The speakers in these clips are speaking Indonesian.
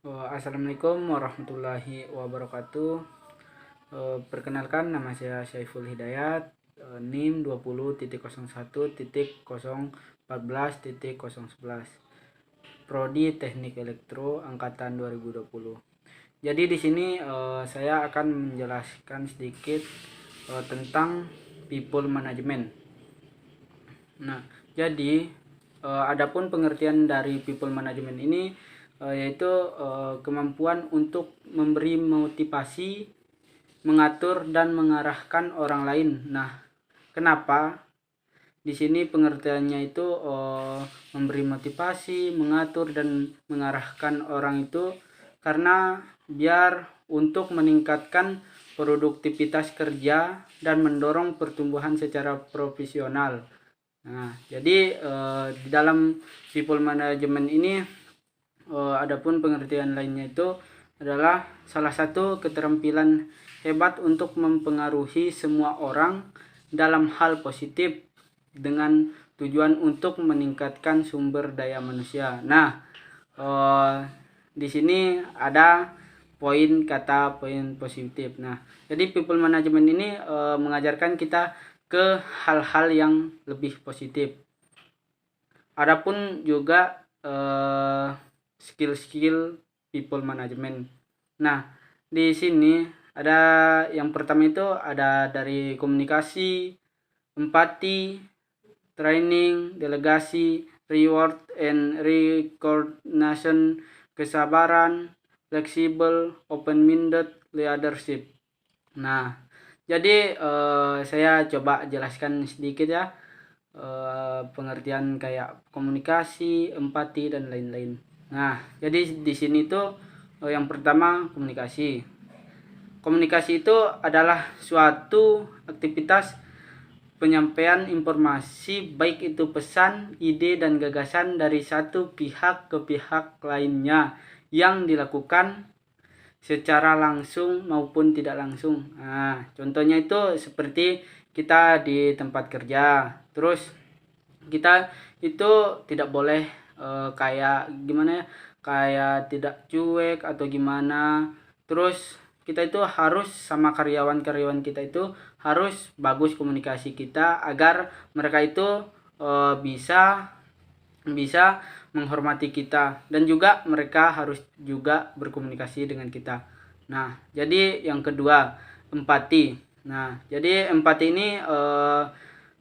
Assalamualaikum warahmatullahi wabarakatuh. Perkenalkan, nama saya Syaiful Hidayat, NIM 20.01.014.011, Prodi Teknik Elektro angkatan 2020. Jadi di sini saya akan menjelaskan sedikit tentang people management. Nah, jadi adapun pengertian dari people management ini yaitu kemampuan untuk memberi motivasi, mengatur dan mengarahkan orang lain. Nah, kenapa di sini pengertiannya itu memberi motivasi, mengatur dan mengarahkan orang itu karena biar untuk meningkatkan produktivitas kerja dan mendorong pertumbuhan secara profesional. Nah, jadi di dalam people management ini adapun pengertian lainnya itu adalah salah satu keterampilan hebat untuk mempengaruhi semua orang dalam hal positif dengan tujuan untuk meningkatkan sumber daya manusia. Nah, di sini ada poin positif. Nah, jadi people management ini mengajarkan kita ke hal-hal yang lebih positif. Adapun juga skill people management. Nah, di sini ada yang pertama itu ada dari komunikasi, empati, training, delegasi, reward and recognition, kesabaran, fleksibel, open-minded, leadership. Nah, jadi saya coba jelaskan sedikit ya pengertian kayak komunikasi, empati dan lain-lain. Nah, jadi di sini tuh yang pertama komunikasi. Komunikasi itu adalah suatu aktivitas penyampaian informasi, baik itu pesan, ide dan gagasan dari satu pihak ke pihak lainnya yang dilakukan secara langsung maupun tidak langsung. Nah, contohnya itu seperti kita di tempat kerja. Terus kita itu tidak boleh kayak gimana ya, kayak tidak cuek atau gimana. Terus kita itu harus sama karyawan-karyawan kita itu harus bagus komunikasi kita agar mereka itu bisa menghormati kita dan juga mereka harus juga berkomunikasi dengan kita. Nah, jadi yang kedua empati. Nah, jadi empati ini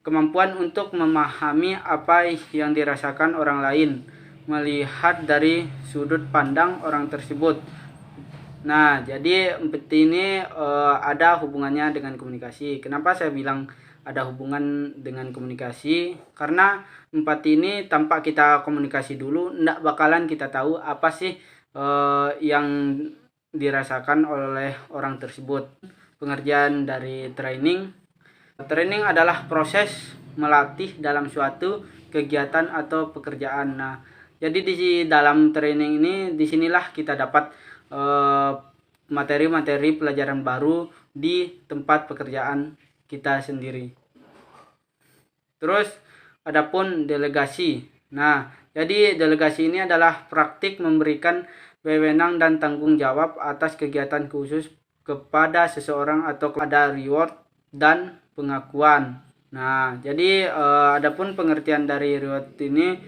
kemampuan untuk memahami apa yang dirasakan orang lain, melihat dari sudut pandang orang tersebut. Nah, jadi empati ini ada hubungannya dengan komunikasi. Kenapa saya bilang ada hubungan dengan komunikasi? Karena empati ini tanpa kita komunikasi dulu, nggak bakalan kita tahu apa sih yang dirasakan oleh orang tersebut. Pengertian dari training. Training adalah proses melatih dalam suatu kegiatan atau pekerjaan. Nah, jadi di dalam training ini disinilah kita dapat materi-materi pelajaran baru di tempat pekerjaan kita sendiri. Terus adapun delegasi. Nah, jadi delegasi ini adalah praktik memberikan wewenang dan tanggung jawab atas kegiatan khusus kepada seseorang atau ada reward dan pengakuan. Nah, jadi adapun pengertian dari reward ini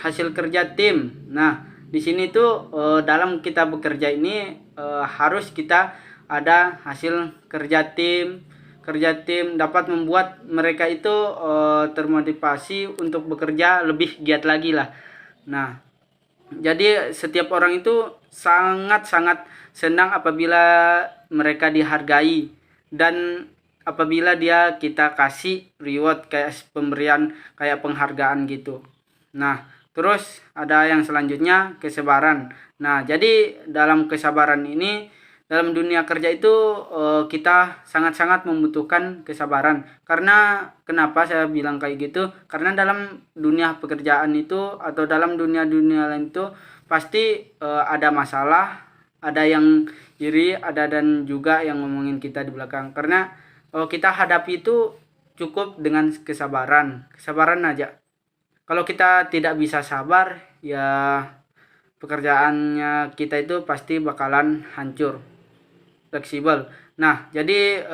hasil kerja tim. Nah, di sini tuh dalam kita bekerja ini harus kita ada hasil kerja tim. Kerja tim dapat membuat mereka itu termotivasi untuk bekerja lebih giat lagi lah. Nah, jadi setiap orang itu sangat-sangat senang apabila mereka dihargai dan apabila kita kasih reward kayak pemberian kayak penghargaan gitu. Nah, terus ada yang selanjutnya kesabaran. Nah, jadi dalam kesabaran ini dalam dunia kerja itu kita sangat-sangat membutuhkan kesabaran. Karena kenapa saya bilang kayak gitu? Karena dalam dunia pekerjaan itu atau dalam dunia-dunia lain itu pasti ada masalah, ada yang iri, ada dan juga yang ngomongin kita di belakang. Karena kita hadapi itu cukup dengan kesabaran aja. Kalau kita tidak bisa sabar, ya pekerjaannya kita itu pasti bakalan hancur. Fleksibel. Nah, jadi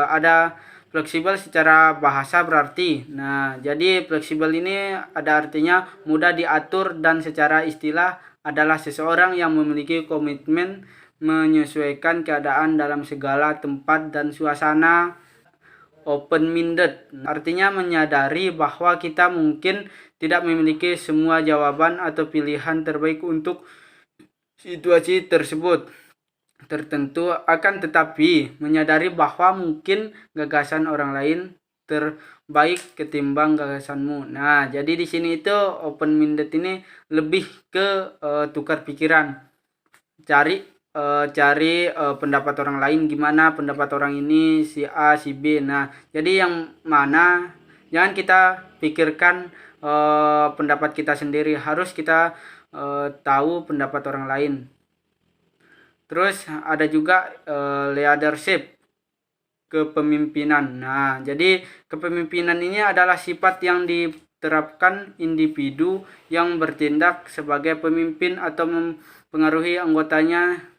ada fleksibel secara bahasa berarti. Nah, jadi fleksibel ini ada artinya mudah diatur, dan secara istilah adalah seseorang yang memiliki komitmen menyesuaikan keadaan dalam segala tempat dan suasana. Open-minded artinya menyadari bahwa kita mungkin tidak memiliki semua jawaban atau pilihan terbaik untuk situasi tersebut tertentu, akan tetapi menyadari bahwa mungkin gagasan orang lain terbaik ketimbang gagasanmu. Nah, jadi di sini itu open-minded ini lebih ke tukar pikiran, cari pendapat orang lain, gimana pendapat orang ini, si A si B. Nah, jadi yang mana jangan kita pikirkan pendapat kita sendiri, harus kita tahu pendapat orang lain. Terus ada juga leadership, kepemimpinan. Nah, jadi kepemimpinan ini adalah sifat yang diterapkan individu yang bertindak sebagai pemimpin atau mempengaruhi anggotanya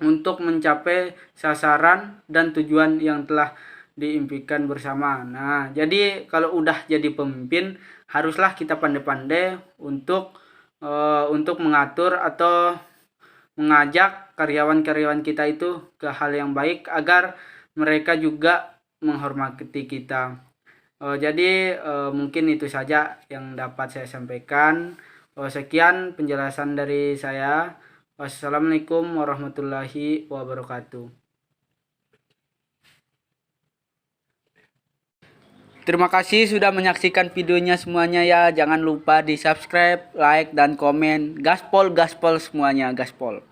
untuk mencapai sasaran dan tujuan yang telah diimpikan bersama. Nah, jadi kalau udah jadi pemimpin, haruslah kita pandai-pandai untuk mengatur atau mengajak karyawan-karyawan kita itu ke hal yang baik agar mereka juga menghormati kita. Jadi mungkin itu saja yang dapat saya sampaikan. Sekian penjelasan dari saya. Wassalamualaikum warahmatullahi wabarakatuh. Terima kasih sudah menyaksikan videonya semuanya ya. Jangan lupa di subscribe, like, dan komen. Gaspol semuanya, gaspol.